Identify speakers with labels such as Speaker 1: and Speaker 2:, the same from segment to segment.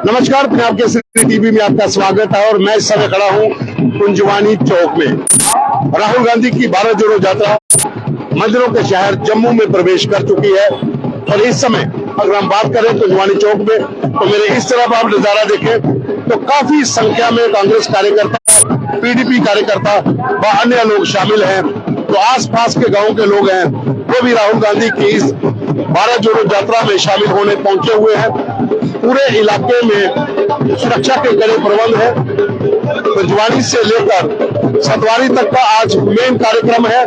Speaker 1: नमस्कार, पंजाब केसरी टीवी में आपका स्वागत है और मैं इस समय खड़ा हूं कुंजवानी चौक में। राहुल गांधी की भारत जोड़ो यात्रा मंदिरों के शहर जम्मू में प्रवेश कर चुकी है और इस समय अगर हम बात करें कुंजवानी चौक में तो मेरे इस तरफ आप नजारा देखें तो काफी संख्या में कांग्रेस कार्यकर्ता, पीडीपी कार्यकर्ता व अन्य लोग शामिल हैं। तो आसपास के गांव के लोग हैं वो भी राहुल गांधी की इस भारत जोड़ो यात्रा में शामिल होने पहुंचे हुए हैं। पूरे इलाके में सुरक्षा के कड़े प्रबंध है। कुंजवानी से लेकर सतवारी तक का आज मेन कार्यक्रम है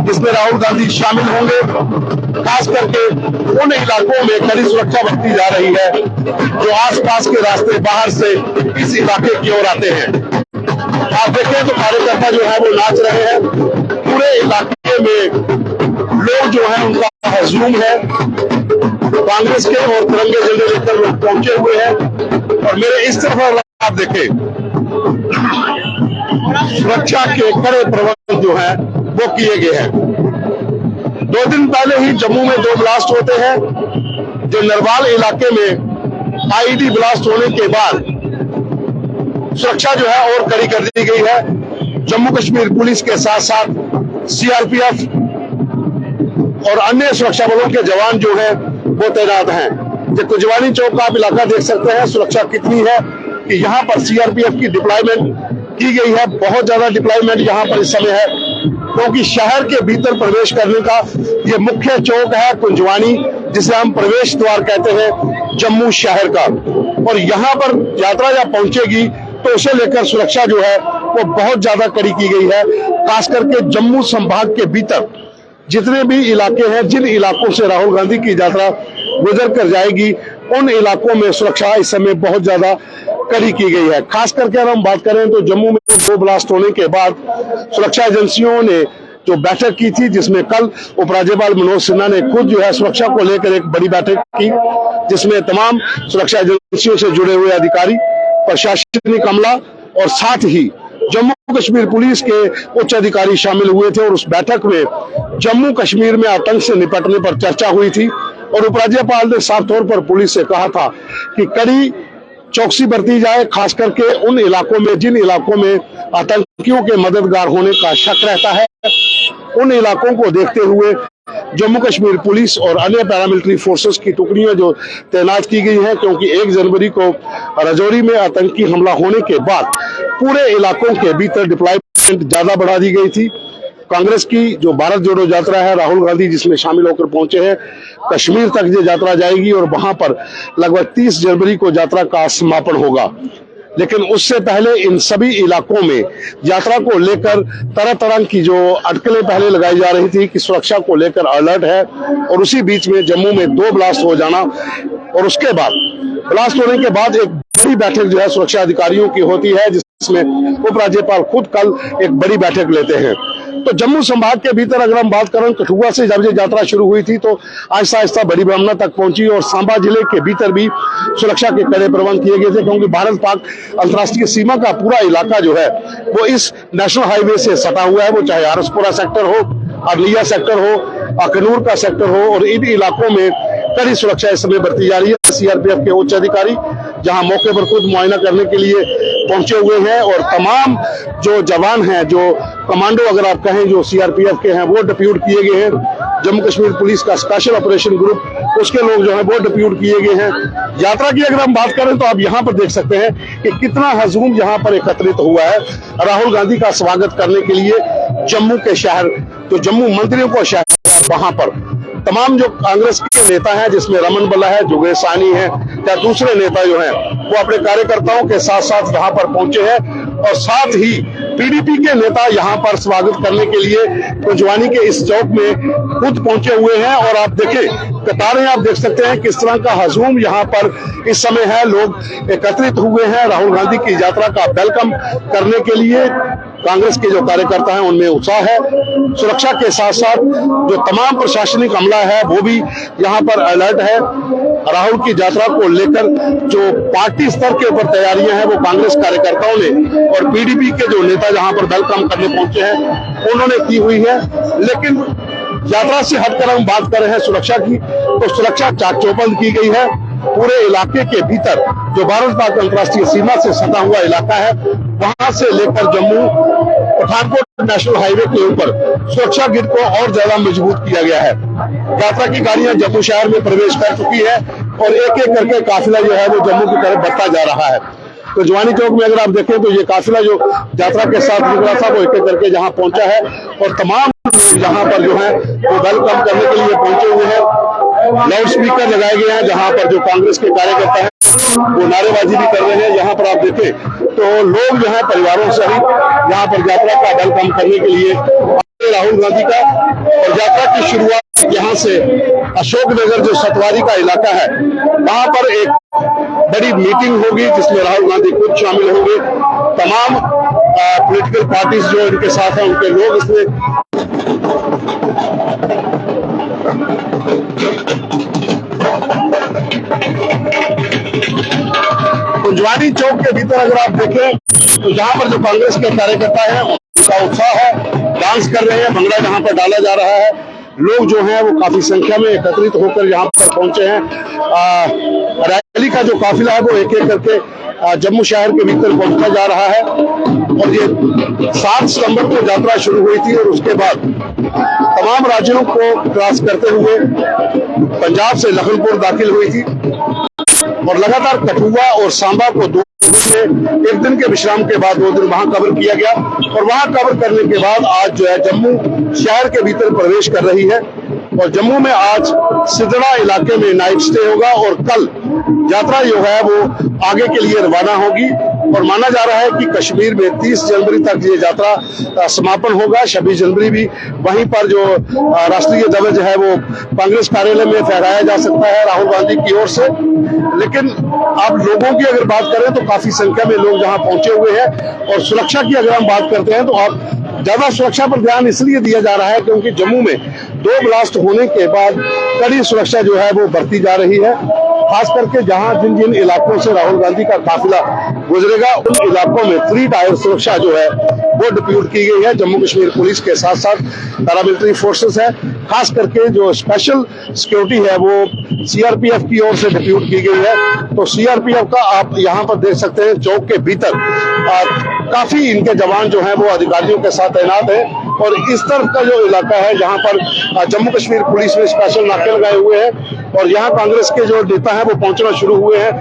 Speaker 1: जिसमें राहुल गांधी शामिल होंगे। खास करके उन इलाकों में कड़ी सुरक्षा बरती जा रही है जो आसपास के रास्ते बाहर से इस इलाके की ओर आते हैं। आप देखें तो कार्यकर्ता जो है वो नाच रहे हैं। पूरे इलाके में लोग जो है उनका हजूम है। कांग्रेस के और तिरंगे झंडे लेकर लोग पहुंचे हुए हैं और मेरे इस तरफ आप देखें सुरक्षा के कड़े प्रबंध जो है वो किए गए हैं। 2 दिन पहले ही जम्मू में 2 ब्लास्ट होते हैं जो नरवाल इलाके में आईईडी ब्लास्ट होने के बाद सुरक्षा जो है और कड़ी कर दी गई है। जम्मू कश्मीर पुलिस के साथ साथ सीआरपीएफ और अन्य सुरक्षा बलों के जवान जो है वो तैनात हैं। जो कुंजवानी चौक का आप इलाका देख सकते हैं सुरक्षा कितनी है कि यहाँ पर सीआरपीएफ की डिप्लॉयमेंट की गई है। बहुत ज्यादा डिप्लॉयमेंट यहाँ पर इस समय है क्योंकि शहर के भीतर प्रवेश करने का ये मुख्य चौक है कुंजवानी, जिसे हम प्रवेश द्वार कहते हैं जम्मू शहर का। और यहाँ पर यात्रा जब पहुंचेगी तो उसे लेकर सुरक्षा जो है वो बहुत ज्यादा कड़ी की गई है। खास करके जम्मू संभाग के भीतर जितने भी इलाके हैं, जिन इलाकों से राहुल गांधी की यात्रा गुजर कर जाएगी उन इलाकों में सुरक्षा इस समय बहुत ज्यादा कड़ी की गई है। खास करके अगर हम बात करें तो जम्मू में 2 ब्लास्ट होने के बाद सुरक्षा एजेंसियों ने जो बैठक की थी जिसमें कल उपराज्यपाल मनोज सिन्हा ने खुद जो है सुरक्षा को लेकर एक बड़ी बैठक की जिसमें तमाम सुरक्षा एजेंसियों से जुड़े हुए अधिकारी, प्रशासनिक अमला और साथ ही जम्मू कश्मीर पुलिस के उच्च अधिकारी शामिल हुए थे। और उस बैठक में जम्मू कश्मीर में आतंक से निपटने पर चर्चा हुई थी और उपराज्यपाल ने साफ तौर पर पुलिस से कहा था कि कड़ी चौकसी बरती जाए, खास करके उन इलाकों में जिन इलाकों में आतंकियों के मददगार होने का शक रहता है। उन इलाकों को देखते हुए जम्मू कश्मीर पुलिस और अन्य पैरामिलिट्री फोर्सेस की टुकड़ियां जो तैनात की गई हैं क्योंकि 1 जनवरी को राजौरी में आतंकी हमला होने के बाद पूरे इलाकों के भीतर डिप्लॉयमेंट ज्यादा बढ़ा दी गई थी। कांग्रेस की जो भारत जोड़ो यात्रा है, राहुल गांधी जिसमें शामिल होकर पहुंचे हैं, कश्मीर तक ये यात्रा जाएगी और वहां पर लगभग 30 जनवरी को यात्रा का समापन होगा। लेकिन उससे पहले इन सभी इलाकों में यात्रा को लेकर तरह तरह की जो अटकलें पहले लगाई जा रही थी कि सुरक्षा को लेकर अलर्ट है और उसी बीच में जम्मू में 2 ब्लास्ट हो जाना और उसके बाद ब्लास्ट होने के बाद एक बड़ी बैठक जो है सुरक्षा अधिकारियों की होती है जिसमें उपराज्यपाल खुद कल एक बड़ी बैठक लेते हैं। तो जम्मू संभाग के भीतर अगर हम बात करें कठुआ से जब ये यात्रा शुरू हुई थी तो आहिस्ता आहिस्ता बड़ी ब्राह्मणा तक पहुंची और सांबा जिले के भीतर भी सुरक्षा के कड़े प्रबंध किए गए थे क्योंकि भारत पाक अंतर्राष्ट्रीय सीमा का पूरा इलाका जो है वो इस नेशनल हाईवे से सटा हुआ है। वो चाहे आरसपुरा सेक्टर हो, अरलिया सेक्टर हो, अखनूर का सेक्टर हो और इन इलाकों में कड़ी सुरक्षा इस समय बरती जा रही है। सीआरपीएफ के उच्च अधिकारी जहां मौके पर खुद मुआयना करने के लिए पहुंचे हुए हैं और तमाम जो जवान हैं, जो कमांडो अगर आप कहें जो सीआरपीएफ के हैं वो डिप्यूट किए गए हैं। जम्मू कश्मीर पुलिस का स्पेशल ऑपरेशन ग्रुप उसके लोग जो हैं वो डिप्यूट किए गए हैं। यात्रा की अगर हम बात करें तो आप यहाँ पर देख सकते हैं कि कितना हजूम यहाँ पर एकत्रित हुआ है राहुल गांधी का स्वागत करने के लिए। जम्मू के शहर जो जम्मू मंदिरों को शहर वहां पर तमाम जो कांग्रेस के नेता हैं जिसमें रमन बल्ला है, जोगेश सानी है या दूसरे नेता जो हैं वो अपने कार्यकर्ताओं के साथ साथ यहाँ पर पहुंचे हैं और साथ ही पीडीपी के नेता यहाँ पर स्वागत करने के लिए कुंजवानी के इस चौक में खुद पहुंचे हुए हैं। और आप देखें कतारें आप देख सकते हैं किस तरह का हजूम यहाँ पर इस समय है। लोग एकत्रित हुए हैं राहुल गांधी की यात्रा का वेलकम करने के लिए। कांग्रेस के जो कार्यकर्ता हैं उनमें उत्साह है। सुरक्षा के साथ साथ जो तमाम प्रशासनिक अमला है वो भी यहाँ पर अलर्ट है। राहुल की यात्रा को लेकर जो पार्टी स्तर के ऊपर तैयारियां हैं वो कांग्रेस कार्यकर्ताओं ने और पीडीपी के जो नेता जहां पर वेलकम करने पहुंचे हैं उन्होंने की हुई है। लेकिन यात्रा से हटकर हम बात कर रहे हैं सुरक्षा की, तो सुरक्षा चाक चौबंद की गई है। पूरे इलाके के भीतर जो भारत पाक अंतर्राष्ट्रीय सीमा से सटा हुआ इलाका है, वहां से लेकर जम्मू पठानकोट नेशनल हाईवे के ऊपर सुरक्षा गिर को और ज्यादा मजबूत किया गया है। यात्रा की गाड़ियां जम्मू शहर में प्रवेश कर चुकी है और एक एक करके काफिला जो है वो जम्मू की तरफ बढ़ता जा रहा है। तो जवानी चौक में अगर आप देखें तो ये काफिला जो यात्रा के साथ निकला था वो एक एक करके यहाँ पहुंचा है और तमाम जहां पर जो है वो वेलकम करने के लिए पहुंचे हुए हैं। लाउड स्पीकर लगाए गए हैं, जहां पर जो कांग्रेस के कार्यकर्ता हैं वो नारेबाजी भी कर रहे हैं। यहाँ पर आप देखें तो लोग जो है परिवारों सहित यहाँ पर यात्रा का वेलकम करने के लिए राहुल गांधी का, और यात्रा की शुरुआत यहाँ से अशोकनगर जो सतवारी का इलाका है वहां पर एक बड़ी मीटिंग होगी जिसमें राहुल गांधी खुद शामिल होंगे। तमाम पॉलिटिकल पार्टीज जो इनके साथ हैं उनके लोग इसमें कुंजवानी चौक के भीतर अगर आप देखें तो जहां पर जो कांग्रेस के कार्यकर्ता हैं उनका उत्साह है, डांस कर रहे हैं, भंगड़ा जहां पर डाला जा रहा है। लोग जो हैं वो काफी संख्या में एकत्रित होकर यहाँ पर पहुंचे हैं। रैली का जो काफिला है वो एक एक करके जम्मू शहर के भीतर पहुंचता जा रहा है और ये 7 सितंबर को यात्रा शुरू हुई थी और उसके बाद तमाम राज्यों को क्रॉस करते हुए पंजाब से लखनपुर दाखिल हुई थी और लगातार कठुआ और सांबा को एक दिन के विश्राम के बाद 2 दिन वहां कवर किया गया और वहां कवर करने के बाद आज जो है जम्मू शहर के भीतर प्रवेश कर रही है। और जम्मू में आज सिदड़ा इलाके में नाइट स्टे होगा और कल यात्रा जो है वो आगे के लिए रवाना होगी और माना जा रहा है कि कश्मीर में 30 जनवरी तक ये यात्रा समापन होगा। 26 जनवरी भी वहीं पर जो राष्ट्रीय ध्वज है वो कांग्रेस कार्यालय में फहराया जा सकता है राहुल गांधी की ओर से। लेकिन आप लोगों की अगर बात करें तो काफी संख्या में लोग जहां पहुंचे हुए हैं और सुरक्षा की अगर हम बात करते हैं तो आप ज्यादा सुरक्षा पर ध्यान इसलिए दिया जा रहा है क्योंकि जम्मू में 2 ब्लास्ट होने के बाद कड़ी सुरक्षा जो है वो बढ़ती जा रही है। खास करके जहां जिन जिन इलाकों से राहुल गांधी का काफिला गुजरेगा उन इलाकों में 3 टायर सुरक्षा जो है वो डिप्यूट की गई है। जम्मू कश्मीर पुलिस के साथ साथ पैरामिलिट्री फोर्सेस है, खास करके जो स्पेशल सिक्योरिटी है वो सीआरपीएफ की ओर से डिप्यूट की गई है। तो सीआरपीएफ का आप यहाँ पर देख सकते हैं चौक के भीतर काफी इनके जवान जो हैं वो अधिकारियों के साथ तैनात है और इस तरफ का जो इलाका है जहां पर जम्मू कश्मीर पुलिस ने स्पेशल नाके लगाए हुए हैं और यहाँ कांग्रेस के जो नेता हैं वो पहुंचना शुरू हुए हैं।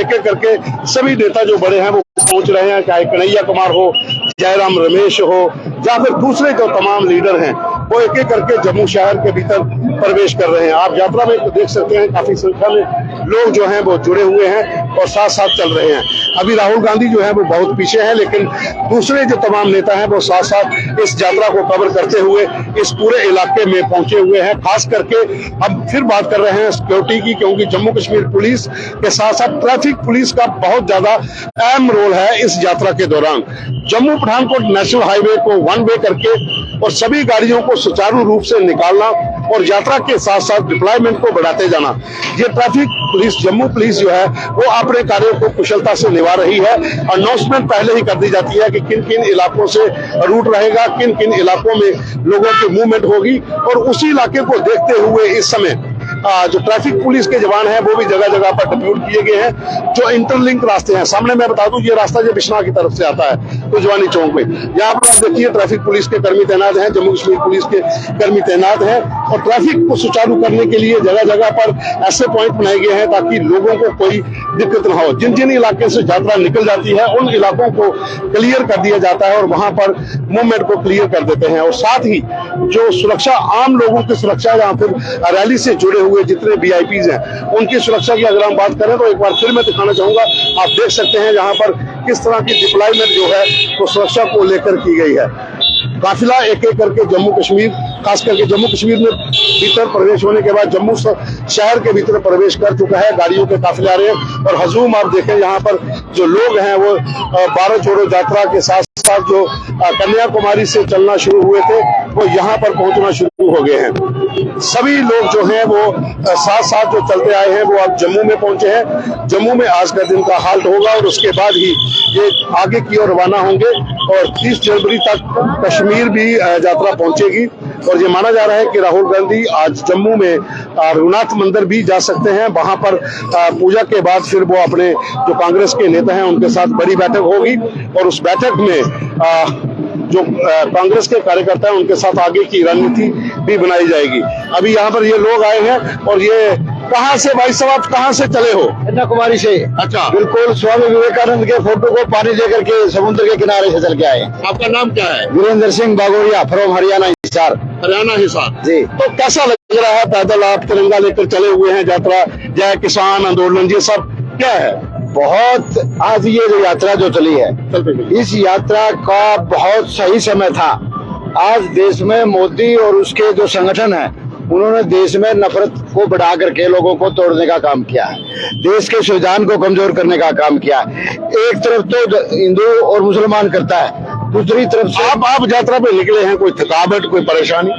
Speaker 1: एक एक करके सभी नेता जो बड़े हैं वो पहुंच रहे हैं, चाहे कन्हैया कुमार हो, जयराम रमेश हो या फिर दूसरे जो तमाम लीडर हैं वो एक एक करके जम्मू शहर के भीतर प्रवेश कर रहे हैं। आप यात्रा में देख सकते हैं काफी संख्या में लोग जो हैं वो जुड़े हुए हैं और साथ साथ चल रहे हैं। अभी राहुल गांधी जो है वो बहुत पीछे हैं, लेकिन दूसरे जो तमाम नेता हैं वो साथ साथ इस यात्रा को कवर करते हुए इस पूरे इलाके में पहुंचे हुए हैं। खास करके हम फिर बात कर रहे हैं सिक्योरिटी की, क्योंकि जम्मू कश्मीर पुलिस के साथ साथ ट्रैफिक पुलिस का बहुत ज्यादा अहम रोल है इस यात्रा के दौरान। जम्मू पठानकोट नेशनल हाईवे को 1 वे करके और सभी गाड़ियों को सुचारू रूप से निकालना और यात्रा के साथ साथ डिप्लॉयमेंट को बढ़ाते जाना, ये ट्रैफिक पुलिस जम्मू पुलिस जो है वो अपने कार्यों को कुशलता से निभा रही है। अनाउंसमेंट पहले ही कर दी जाती है कि किन किन इलाकों से रूट रहेगा, किन किन इलाकों में लोगों की मूवमेंट होगी और उसी इलाके को देखते हुए इस समय जो ट्रैफिक पुलिस के जवान हैं वो भी जगह जगह पर डिप्यूट किए गए हैं। जो इंटरलिंक रास्ते हैं, सामने मैं बता दूं ये रास्ता जो बिश्नाह की तरफ से आता है कुंजवानी चौक में, यहाँ पर आप देखिए ट्रैफिक पुलिस के कर्मी तैनात हैं, जम्मू कश्मीर पुलिस के कर्मी तैनात हैं और ट्रैफिक को सुचारू करने के लिए जगह जगह पर ऐसे पॉइंट बनाए गए हैं ताकि लोगों को कोई दिक्कत ना हो। जिन जिन इलाके से यात्रा निकल जाती है उन इलाकों को क्लियर कर दिया जाता है और वहां पर मूवमेंट को क्लियर कर देते हैं। और साथ ही जो सुरक्षा, आम लोगों की सुरक्षा या फिर रैली से जुड़े हुए जितने वीआईपीज हैं उनकी सुरक्षा की अगर हम बात करें तो एक बार फिर मैं दिखाना चाहूंगा, आप देख सकते हैं यहाँ पर किस तरह की डिप्लॉयमेंट जो है वो सुरक्षा को लेकर की गई है। काफिला एक एक करके जम्मू कश्मीर, खास करके जम्मू कश्मीर में भीतर प्रवेश होने के बाद जम्मू शहर के भीतर प्रवेश कर चुका है। गाड़ियों के काफिले आ रहे हैं और हजूम आप देखें यहाँ पर जो लोग हैं वो भारत जोड़ो यात्रा के साथ साथ जो कन्याकुमारी से चलना शुरू हुए थे वो यहाँ पर पहुंचना शुरू हो गए हैं। सभी लोग जो हैं वो साथ साथ जो चलते आए हैं वो अब जम्मू में पहुंचे हैं। जम्मू में आज का दिन का हाल्ट होगा और उसके बाद ही ये आगे की ओर रवाना होंगे और 30 जनवरी तक कश्मीर भी यात्रा पहुंचेगी। और ये माना जा रहा है कि राहुल गांधी आज जम्मू में रघुनाथ मंदिर भी जा सकते हैं। वहां पर पूजा के बाद फिर वो अपने जो कांग्रेस के नेता हैं उनके साथ बड़ी बैठक होगी और उस बैठक में जो कांग्रेस के कार्यकर्ता हैं उनके साथ आगे की रणनीति भी बनाई जाएगी। अभी यहाँ पर ये लोग आए हैं और ये कहाँ से भाई साहब, आप कहाँ से चले हो?
Speaker 2: कन्याकुमारी से।
Speaker 1: अच्छा,
Speaker 2: बिल्कुल स्वामी विवेकानंद के फोटो को पानी लेकर के समुद्र के किनारे से चल के आए।
Speaker 1: आपका नाम क्या है?
Speaker 2: वीरेंद्र सिंह बागोरिया, फ्रॉम हरियाणा हिसार।
Speaker 1: हरियाणा हिसार
Speaker 2: जी।
Speaker 1: तो कैसा लग रहा है, पैदल आप तिरंगा लेकर चले हुए हैं, यात्रा जय किसान आंदोलन ये सब क्या है?
Speaker 2: बहुत आज ये जो यात्रा जो चली है, इस यात्रा का बहुत सही समय था। आज देश में मोदी और उसके जो संगठन है उन्होंने देश में नफरत को बढ़ा करके लोगों को तोड़ने का काम किया है, देश के संविधान को कमजोर करने का काम किया है। एक तरफ तो हिंदू और मुसलमान करता है, दूसरी तरफ से
Speaker 1: आप यात्रा पे निकले हैं, कोई थकावट कोई परेशानी?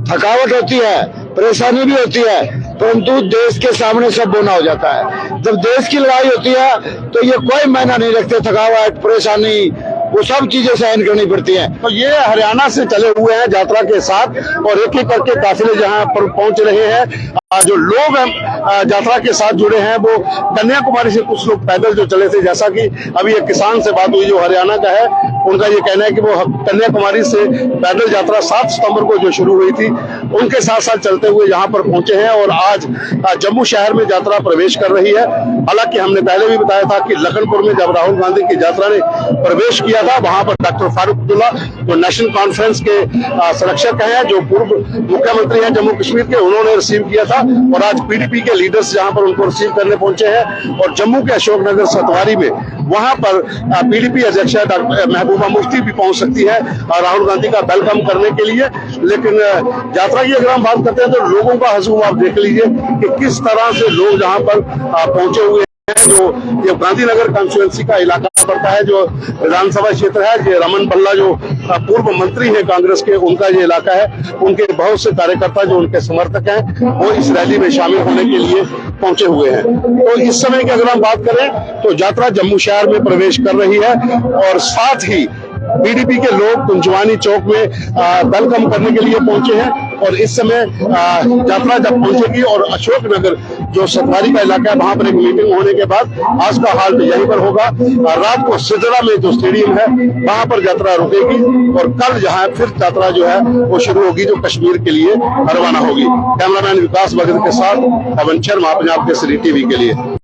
Speaker 2: थकावट होती है, परेशानी भी होती है, परंतु देश के सामने सब बोना हो जाता है। जब देश की लड़ाई होती है तो ये कोई मायना नहीं रखते, थकावट परेशानी वो सब चीजें सहन करनी पड़ती हैं।
Speaker 1: तो ये हरियाणा से चले हुए हैं यात्रा के साथ और एक एक करके काफिले जहां पर पहुंच रहे हैं। जो लोग यात्रा के साथ जुड़े हैं वो कन्याकुमारी से कुछ लोग पैदल जो चले थे, जैसा कि अभी एक किसान से बात हुई जो हरियाणा का है, उनका ये कहना है कि वो कन्याकुमारी से पैदल यात्रा 7 सितंबर को जो शुरू हुई थी उनके साथ साथ चलते हुए यहाँ पर पहुंचे हैं और आज जम्मू शहर में यात्रा प्रवेश कर रही है। हालांकि हमने पहले भी बताया था कि लखनपुर में जब राहुल गांधी की यात्रा ने प्रवेश किया था, वहां पर डॉक्टर फारूक अब्दुल्ला जो नेशनल कॉन्फ्रेंस के संरक्षक हैं, जो पूर्व मुख्यमंत्री हैं जम्मू कश्मीर के, उन्होंने रिसीव किया था और आज पीडीपी के लीडर्स जहां पर उनको रिसीव करने पहुंचे हैं। और जम्मू के अशोकनगर सतवारी में वहां पर पीडीपी अध्यक्ष डॉक्टर महबूबा मुफ्ती भी पहुंच सकती है राहुल गांधी का वेलकम करने के लिए। लेकिन यात्रा की अगर हम बात करते हैं तो लोगों का हजूम आप देख लीजिए कि किस तरह से लोग जहां पर पहुंचे हुए हैं। जो ये गांधीनगर कॉन्स्टिट्यूएंसी का इलाका पड़ता है, जो विधानसभा क्षेत्र है, ये रमन बल्ला जो पूर्व मंत्री है कांग्रेस के, उनका ये इलाका है। उनके बहुत से कार्यकर्ता जो उनके समर्थक हैं वो इस रैली में शामिल होने के लिए पहुंचे हुए हैं। तो इस समय की अगर हम बात करें तो यात्रा जम्मू शहर में प्रवेश कर रही है और साथ ही पीडीपी के लोग कुंजवानी चौक में वेलकम करने के लिए पहुंचे हैं। और इस समय यात्रा जब पहुंचेगी और अशोकनगर जो सतवारी का इलाका है वहां पर एक मीटिंग होने के बाद आज का हाल तो यहीं पर होगा। रात को सिदरा में जो स्टेडियम है वहां पर यात्रा रुकेगी और कल जहां फिर यात्रा जो है वो शुरू होगी जो कश्मीर के लिए रवाना होगी। कैमरामैन विकास भगत के साथ पवन शर्मा, पंजाब केसरी टीवी के लिए।